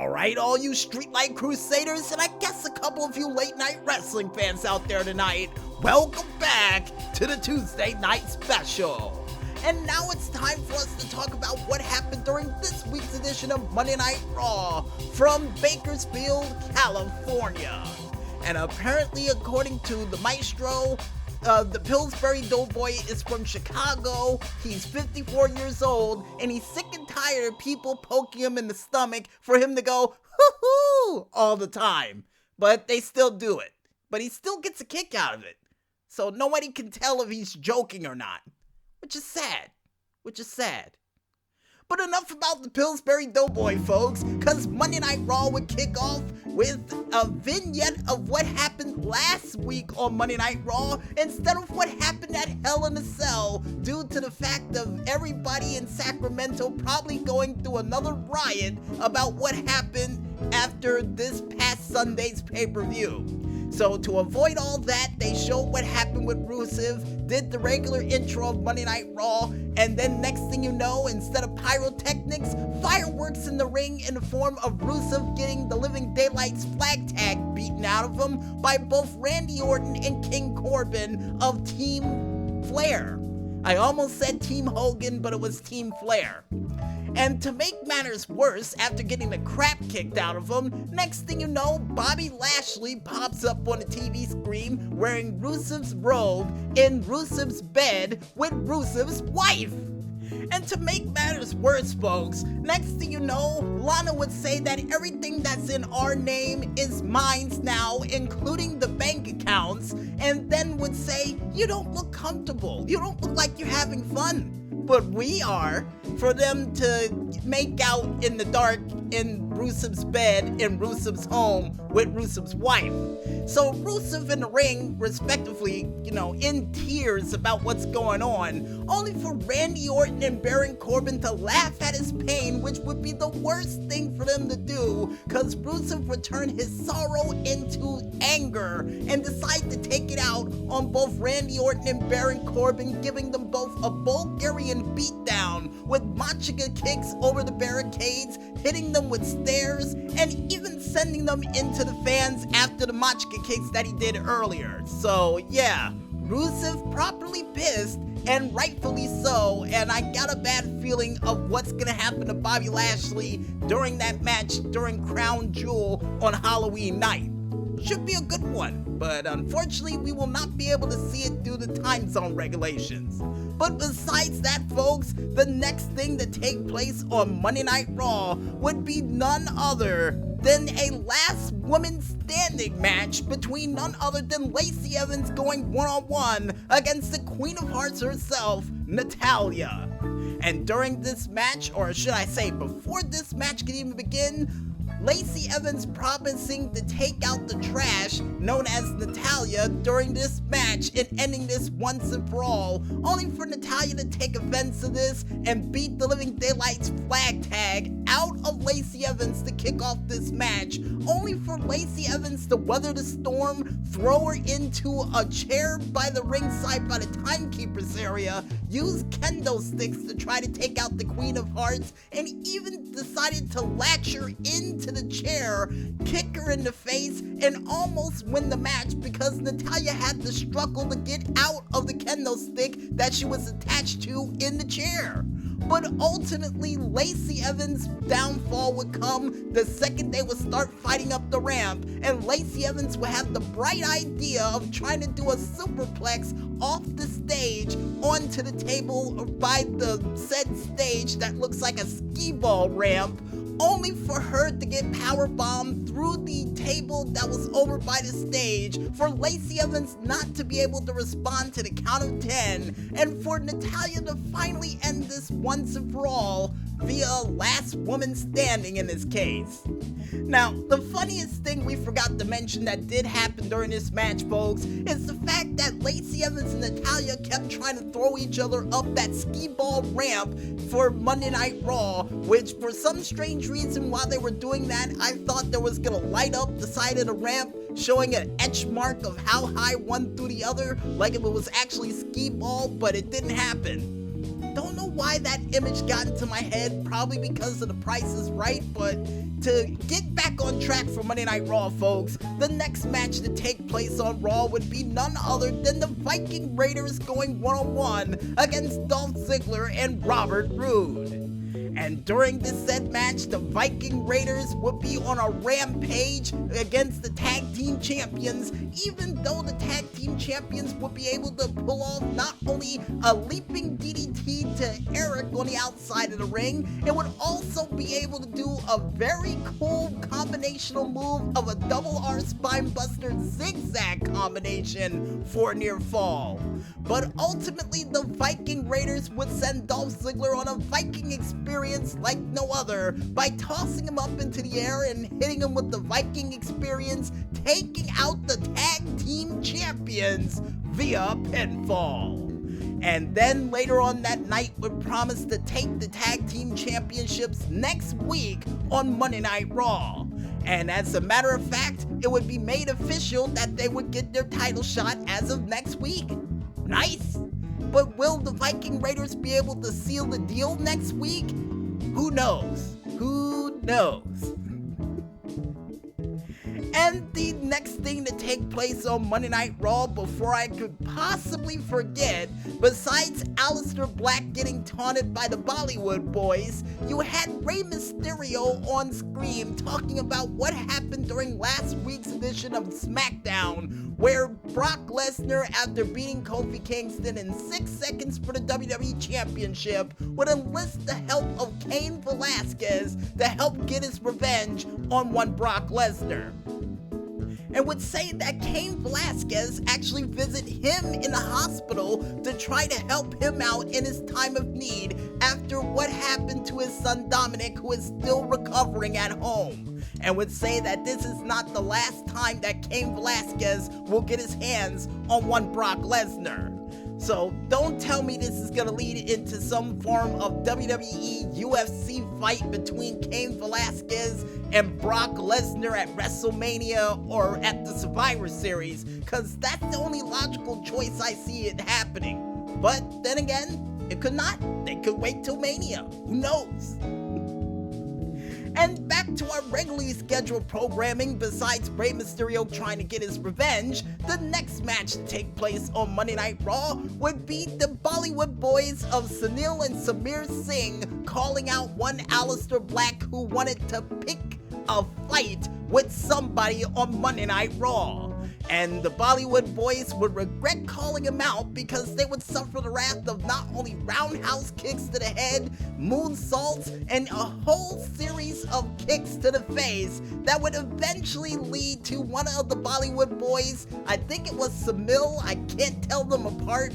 Alright, all you Streetlight Crusaders, and I guess a couple of you late night wrestling fans out there tonight, welcome back to the Tuesday Night Special. And now it's time for us to talk about what happened during this week's edition of Monday Night Raw from Bakersfeild, California. And apparently, according to the maestro, the Pillsbury Doughboy is from Chicago, he's 54 years old, and he's sick and tired of people poking him in the stomach for him to go, hoo-hoo, all the time. But they still do it. But he still gets a kick out of it. So nobody can tell if he's joking or not. Which is sad. But enough about the Pillsbury Doughboy, folks, because Monday Night Raw would kick off with a vignette of what happened last week on Monday Night Raw instead of what happened at Hell in a Cell, due to the fact of everybody in Sacramento probably going through another riot about what happened after this past Sunday's pay-per-view. So to avoid all that, they showed what happened with Rusev, did the regular intro of Monday Night Raw, and then next thing you know, instead of pyrotechnics, fireworks in the ring in the form of Rusev getting the Living Daylights flag tag beaten out of him by both Randy Orton and King Corbin of Team Flair. I almost said Team Hogan, but it was Team Flair. And to make matters worse, after getting the crap kicked out of him, next thing you know, Bobby Lashley pops up on the TV screen wearing Rusev's robe in Rusev's bed with Rusev's wife. And to make matters worse, folks, next thing you know, Lana would say that everything that's in our name is mine now, including the bank accounts, and then would say, you don't look comfortable, you don't look like you're having fun. But we are, for them to make out in the dark in Rusev's bed in Rusev's home with Rusev's wife. So Rusev in the ring, respectively, in tears about what's going on, only for Randy Orton and Baron Corbin to laugh at his pain, which would be the worst thing for them to do, because Rusev would turn his sorrow into anger and decide to take it out on both Randy Orton and Baron Corbin, giving them both a Bulgarian beatdown with Machika kicks over the barricades, hitting them with stairs, and even sending them into the fans after the Machika kicks that he did earlier. So yeah, Rusev properly pissed, and rightfully so, and I got a bad feeling of what's gonna happen to Bobby Lashley during that match during Crown Jewel on Halloween night. Should be a good one, but unfortunately we will not be able to see it due to time zone regulations. But besides that, folks, the next thing to take place on Monday Night Raw would be none other than a last woman standing match between none other than Lacey Evans going one-on-one against the Queen of Hearts herself, Natalya. And during this match, or should I say before this match could even begin, Lacey Evans promising to take out the trash known as Natalya during this match and ending this once and for all, only for Natalya to take offense to this and beat the Living Daylights flag tag out of Lacey Evans to kick off this match, only for Lacey Evans to weather the storm, throw her into a chair by the ringside by the timekeeper's area, use kendo sticks to try to take out the Queen of Hearts, and even decided to latch her into the chair, kick her in the face, and almost win the match because Natalya had to struggle to get out of the kendo stick that she was attached to in the chair. But ultimately, Lacey Evans' downfall would come the second they would start fighting up the ramp, and Lacey Evans would have the bright idea of trying to do a superplex off the stage onto the table by the said stage that looks like a skee ball ramp, only for her to get powerbombed through the table that was over by the stage, for Lacey Evans not to be able to respond to the count of 10, and for Natalya to finally end this once and for all via last woman standing in this case. Now, the funniest thing we forgot to mention that did happen during this match, folks, is the fact that Lacey Evans and Natalya kept trying to throw each other up that skee ball ramp for Monday Night Raw, which for some strange reason while they were doing that, I thought there was gonna light up the side of the ramp, showing an etch mark of how high one through the other, like if it was actually skee ball, but it didn't happen. Don't know why that image got into my head, probably because of The Price is Right, but to get back on track for Monday Night Raw, folks, the next match to take place on Raw would be none other than the Viking Raiders going one-on-one against Dolph Ziggler and Robert Roode. And during this said match, the Viking Raiders would be on a rampage against the tag team champions, even though the tag team champions would be able to pull off not only a leaping DDT to Eric on the outside of the ring, it would also be able to do a very cool combinational move of a double R spinebuster zigzag combination for a near fall. But ultimately, the Viking Raiders would send Dolph Ziggler on a Viking experience like no other by tossing him up into the air and hitting him with the Viking experience, taking out the tag team champions via pinfall. And then later on that night would promise to take the tag team championships next week on Monday Night Raw. And as a matter of fact, it would be made official that they would get their title shot as of next week. Nice! But will the Viking Raiders be able to seal the deal next week? Who knows? Who knows? And the next thing to take place on Monday Night Raw before I could possibly forget, besides Aleister Black getting taunted by the Bollywood boys, you had Rey Mysterio on screen talking about what happened during last week's edition of SmackDown, where Brock Lesnar, after beating Kofi Kingston in 6 seconds for the WWE Championship, would enlist the help of Cain Velasquez to help get his revenge on one Brock Lesnar. And would say that Cain Velasquez actually visited him in the hospital to try to help him out in his time of need after what happened to his son Dominic, who is still recovering at home. And would say that this is not the last time that Cain Velasquez will get his hands on one Brock Lesnar. So don't tell me this is going to lead into some form of WWE UFC fight between Cain Velasquez and Brock Lesnar at WrestleMania or at the Survivor Series, because that's the only logical choice I see it happening. But then again, it could not. They could wait till Mania. Who knows? And back to our regularly scheduled programming, besides Rey Mysterio trying to get his revenge, the next match to take place on Monday Night Raw would be the Bollywood boys of Sunil and Samir Singh calling out one Aleister Black who wanted to pick a fight with somebody on Monday Night Raw. And the Bollywood boys would regret calling him out because they would suffer the wrath of not only roundhouse kicks to the head, moonsaults, and a whole series of kicks to the face that would eventually lead to one of the Bollywood boys, I think it was Samil, I can't tell them apart,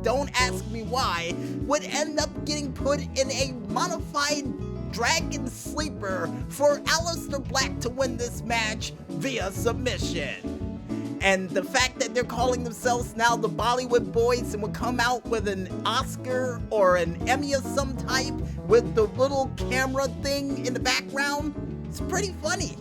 don't ask me why, would end up getting put in a modified Dragon Sleeper for Aleister Black to win this match via submission. And the fact that they're calling themselves now the Bollywood boys and would come out with an Oscar or an Emmy of some type with the little camera thing in the background, it's pretty funny.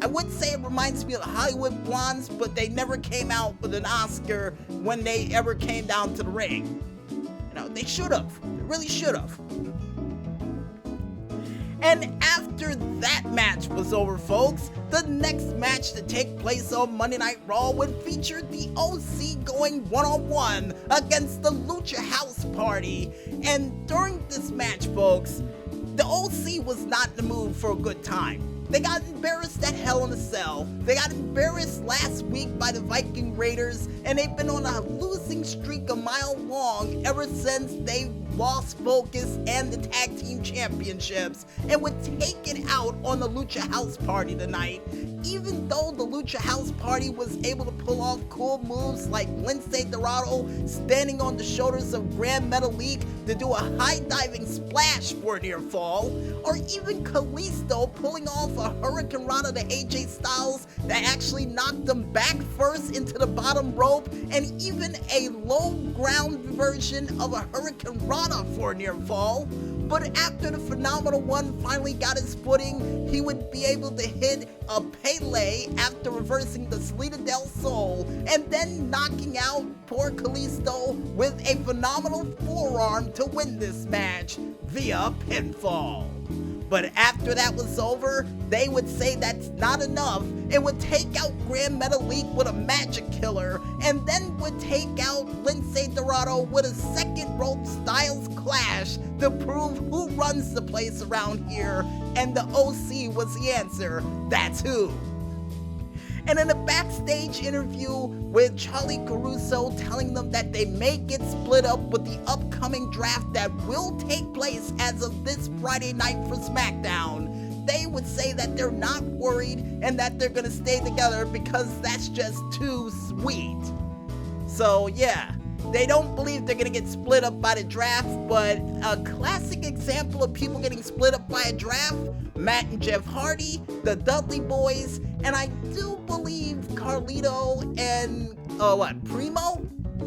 I would say it reminds me of the Hollywood Blondes, but they never came out with an Oscar when they ever came down to the ring. You know, they should have. They really should have. And after that match was over, folks, the next match to take place on Monday Night Raw would feature the OC going one-on-one against the Lucha House Party. And during this match, folks, the OC was not in the mood for a good time. They got embarrassed at Hell in a Cell. They got embarrassed last week by the Viking Raiders, and they've been on a losing streak a mile long ever since they lost focus and the tag team championships, and would take it out on the Lucha House Party tonight. Even though the Lucha House Party was able to pull off cool moves like Lince Dorado standing on the shoulders of Grand Metalik to do a high diving splash for a near fall, or even Kalisto pulling off a Hurricane Rana to AJ Styles that actually knocked them back first into the bottom rope, and even a low ground version of a Hurricane Rana for a near fall. but after the Phenomenal One finally got his footing, he would be able to hit a Pele after reversing the Salida del Sol, and then knocking out poor Kalisto with a phenomenal forearm to win this match via pinfall. But after that was over, they would say that's not enough and would take out Grand Metalik with a Magic Killer, and then would take out Lince Dorado with a second rope Styles Clash to prove who runs the place around here, and the OC was the answer. That's who. And in a backstage interview with Charlie Caruso telling them that they may get split up with the upcoming draft that will take place as of this Friday night for SmackDown, they would say that they're not worried and that they're gonna stay together because that's just too sweet. So yeah, they don't believe they're gonna get split up by the draft, but a classic example of people getting split up by a draft, Matt and Jeff Hardy, the Dudley Boys, and I do believe Carlito and, Primo?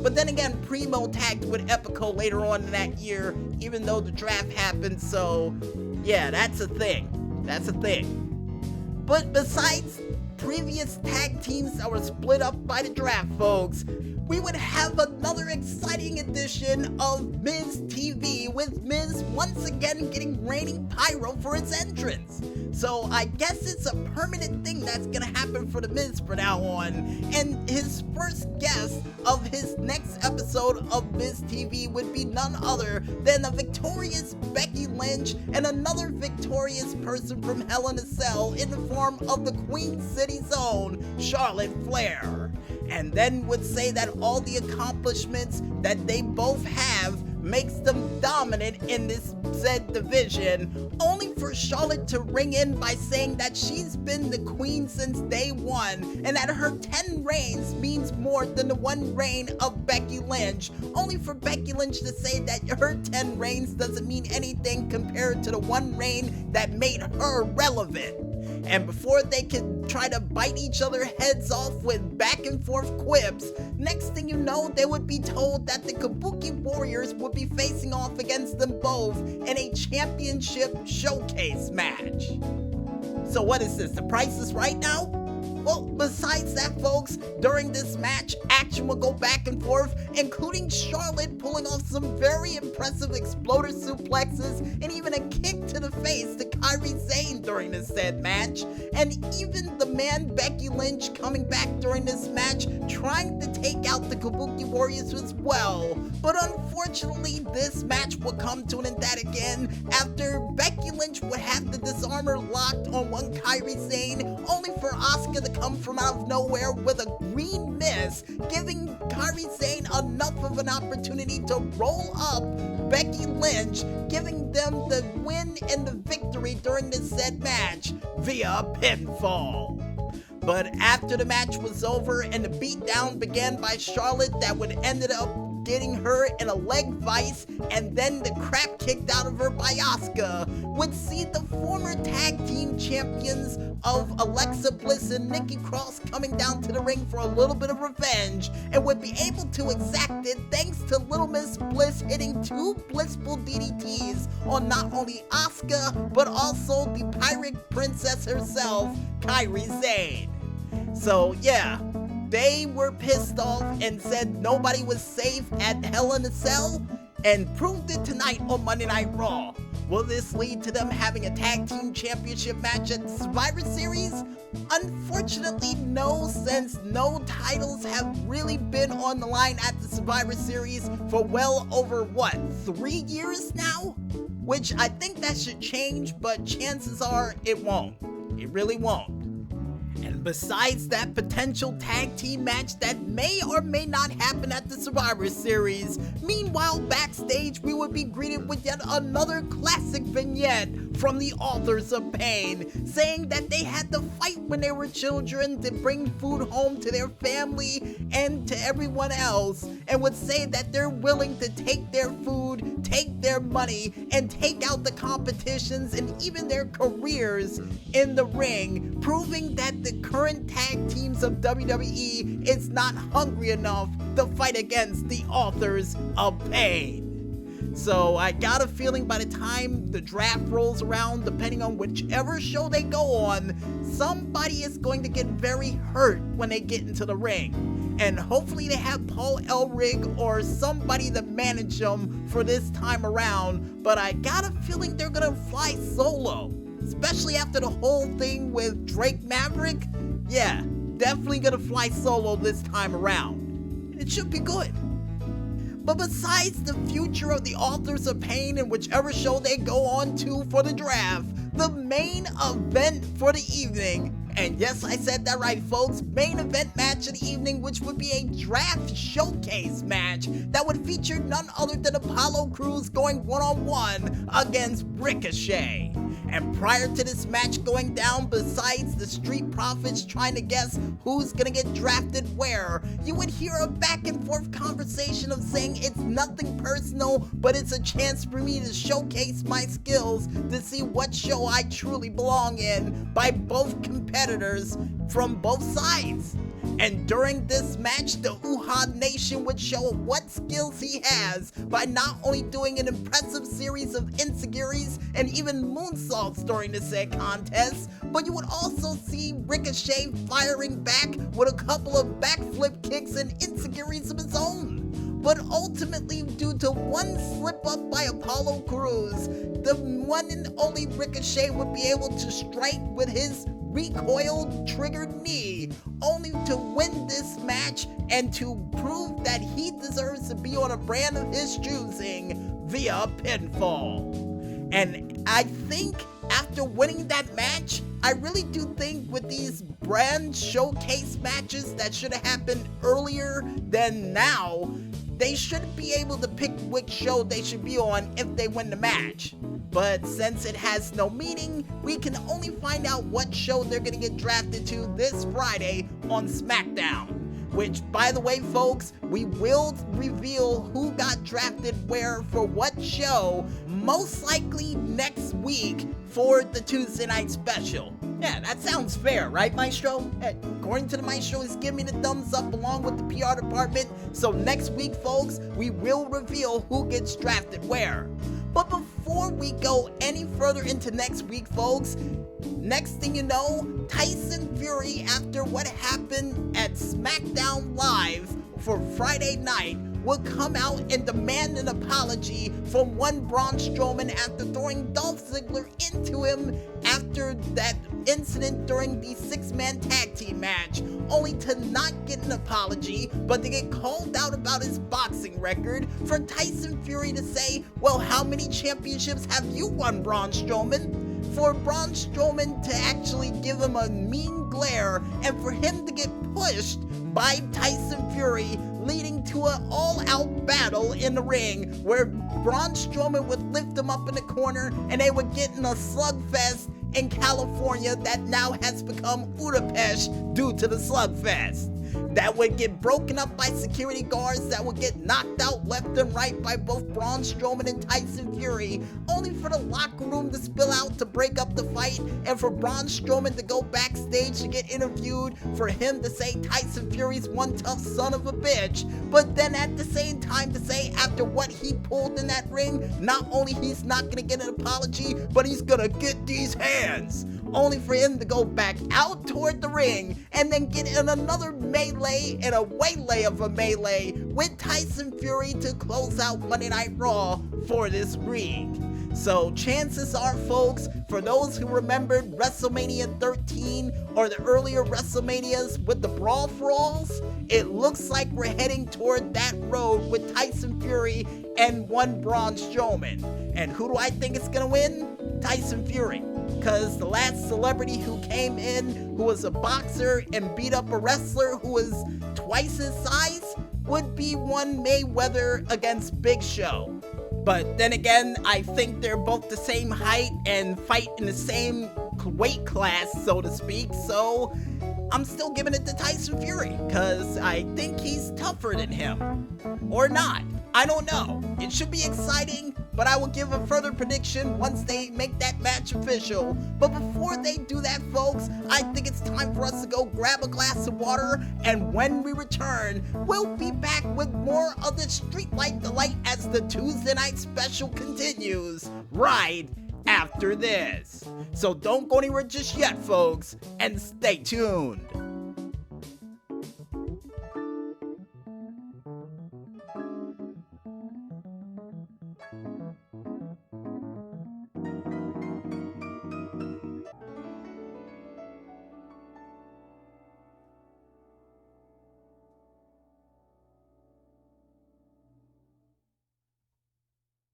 But then again, Primo tagged with Epico later on in that year, even though the draft happened, so yeah, that's a thing. That's a thing. But besides previous tag teams that were split up by the draft, folks, we would have another exciting edition of Miz TV, with Miz once again getting reigning pyro for his entrance. So I guess it's a permanent thing that's gonna happen for the Miz from now on. And his first guest of his next episode of Miz TV would be none other than a victorious Becky Lynch and another victorious person from Hell in a Cell in the form of the Queen City's own Charlotte Flair. And then would say that all the accomplishments that they both have makes them dominant in this said division, only for Charlotte to ring in by saying that she's been the queen since day one, and that her 10 reigns means more than the one reign of Becky Lynch, only for Becky Lynch to say that her 10 reigns doesn't mean anything compared to the one reign that made her relevant. And before they could try to bite each other heads off with back and forth quips, next thing you know, they would be told that the Kabuki Warriors would be facing off against them both in a championship showcase match. So what is this, The Price is Right now? Well, besides that, folks, during this match, action will go back and forth, including Charlotte pulling off some very impressive exploder suplexes and even a kick to the face to Kairi Sane during this said match, and even the man Becky Lynch coming back during this match trying to take out the Kabuki Warriors as well. But unfortunately, this match will come to an end that again after Becky Lynch would have the disarmer locked on one Kairi Sane, only for Asuka to come from out of nowhere with a green miss, giving Kairi Sane enough of an opportunity to roll up Becky Lynch, giving them the win and the victory during this said match via pinfall. But after the match was over and the beatdown began by Charlotte that would ended up getting her in a leg vice and then the crap kicked out of her by Asuka, would see the former tag team champions of Alexa Bliss and Nikki Cross coming down to the ring for a little bit of revenge, and would be able to exact it thanks to Little Miss Bliss hitting 2 blissful DDTs on not only Asuka, but also the pirate princess herself, Kairi Sane. So yeah, they were pissed off and said nobody was safe at Hell in a Cell, and proved it tonight on Monday Night Raw. Will this lead to them having a tag team championship match at the Survivor Series? Unfortunately, no, since no titles have really been on the line at the Survivor Series for well over, 3 years now? Which I think that should change, but chances are it won't. It really won't. And besides that potential tag team match that may or may not happen at the Survivor Series, meanwhile backstage we would be greeted with yet another classic vignette from the Authors of Pain, saying that they had to fight when they were children to bring food home to their family and to everyone else, and would say that they're willing to take their food, take their money, and take out the competitions and even their careers in the ring, proving that the current tag teams of WWE is not hungry enough to fight against the Authors of Pain. So I got a feeling by the time the draft rolls around, depending on whichever show they go on, somebody is going to get very hurt when they get into the ring. And hopefully they have Paul Elrig or somebody to manage them for this time around, but I got a feeling they're gonna fly solo, especially after the whole thing with Drake Maverick. Yeah, definitely gonna fly solo this time around. It should be good. But besides the future of the Authors of Pain and whichever show they go on to for the draft, the main event for the evening, and yes, I said that right folks, main event match of the evening, which would be a draft showcase match that would feature none other than Apollo Crews going one-on-one against Ricochet. And prior to this match going down, besides the Street Profits trying to guess who's gonna get drafted where, you would hear a back and forth conversation of saying it's nothing personal, but it's a chance for me to showcase my skills to see what show I truly belong in by both competitors from both sides. And during this match, the Uha Nation would show what skills he has by not only doing an impressive series of enziguris and even moonsaults during the said contest, but you would also see Ricochet firing back with a couple of backflip kicks and enziguris of his own. But ultimately, due to one slip up by Apollo Crews, the one and only Ricochet would be able to strike with his recoiled triggered knee, only to win this match and to prove that he deserves to be on a brand of his choosing via pinfall. And I think after winning that match, I really do think with these brand showcase matches that should have happened earlier than now, they should be able to pick which show they should be on if they win the match. But since it has no meaning, we can only find out what show they're gonna get drafted to this Friday on SmackDown. Which, by the way, folks, we will reveal who got drafted where for what show, most likely next week for the Tuesday Night Special. Yeah, that sounds fair, right, Maestro? According to the Maestro, he's giving me the thumbs up along with the PR department. So next week, folks, we will reveal who gets drafted where. But before we go any further into next week, folks, next thing you know, Tyson Fury, after what happened at SmackDown Live for Friday night, would come out and demand an apology from one Braun Strowman after throwing Dolph Ziggler into him after that incident during the 6-man tag team match, only to not get an apology, but to get called out about his boxing record, for Tyson Fury to say, well, how many championships have you won, Braun Strowman? For Braun Strowman to actually give him a mean glare, and for him to get pushed by Tyson Fury, leading to an all-out battle in the ring where Braun Strowman would lift him up in the corner and they would get in a slugfest in California that now has become Budapest due to the slugfest. That would get broken up by security guards, that would get knocked out left and right by both Braun Strowman and Tyson Fury, only for the locker room to spill out to break up the fight, and for Braun Strowman to go backstage to get interviewed, for him to say Tyson Fury's one tough son of a bitch, but then at the same time to say after what he pulled in that ring, not only he's not gonna get an apology, but he's gonna get these hands. Only for him to go back out toward the ring and then get in another melee and a waylay of a melee with Tyson Fury to close out Monday Night Raw for this week. So chances are, folks, for those who remembered WrestleMania 13 or the earlier WrestleManias with the Brawl for Alls, it looks like we're heading toward that road with Tyson Fury and one Braun Strowman. And who do I think is gonna win? Tyson Fury. Because the last celebrity who came in who was a boxer and beat up a wrestler who was twice his size would be one Mayweather against Big Show. But then again, I think they're both the same height and fight in the same weight class, so to speak, so I'm still giving it to Tyson Fury, because I think he's tougher than him. Or not. I don't know. It should be exciting. but I will give a further prediction once they make that match official. But before they do that, folks, I think it's time for us to go grab a glass of water, and when we return, we'll be back with more of the Streetlight Delight as the Tuesday Night Special continues right after this. So don't go anywhere just yet, folks, and stay tuned.